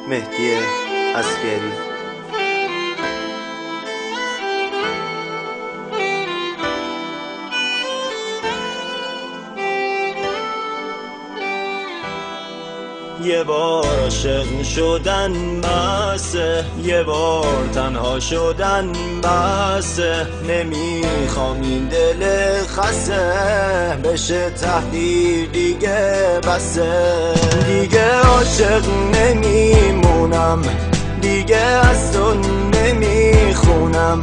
مهدی عسگری. یه بار عاشق شدن بسه، یه بار تنها شدن بسه، نمیخوام این دل خسته بشه تحقیر دیگه بسه. دیگه عاشق نمیمونم، دیگه از تو نمیخونم،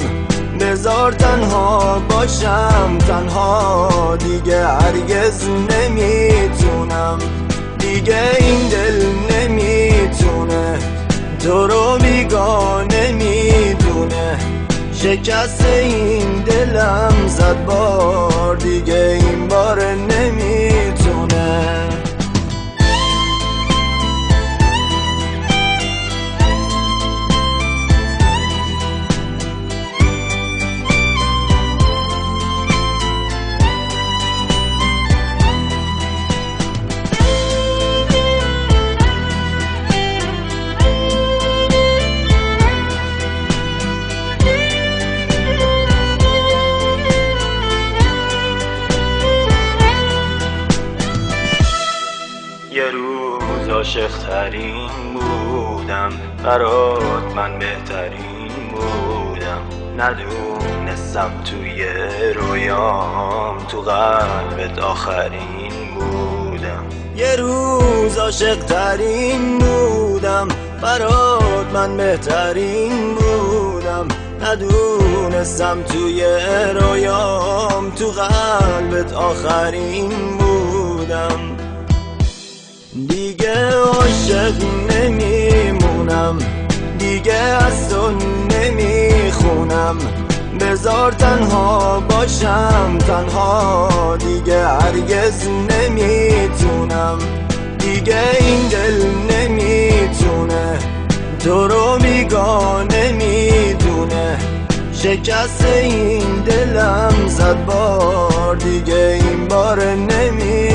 بذار تنها باشم تنها، دیگه هرگز نمیتونم، دیگه این دل نمیتونه تو رو بیگانه میدونه. شکست این دلم زد بار، دیگه این بار نمیتونه. یه روز عاشق ترین بودم، برات من بهترین بودم، ندونستم توی رویام تو قلبت آخرین بودم. یه روز عاشق ترین بودم، برات من بهترین بودم، ندونستم توی رویام تو قلبت آخرین بودم. دیگه عاشق نمیمونم، دیگه از تو نمیخونم، بذار تنها باشم تنها، دیگه هرگز نمیتونم، دیگه این دل نمیتونه تو رو بیگانه میدونه. شکست این دلم زد بار، دیگه این بار نمیتونه.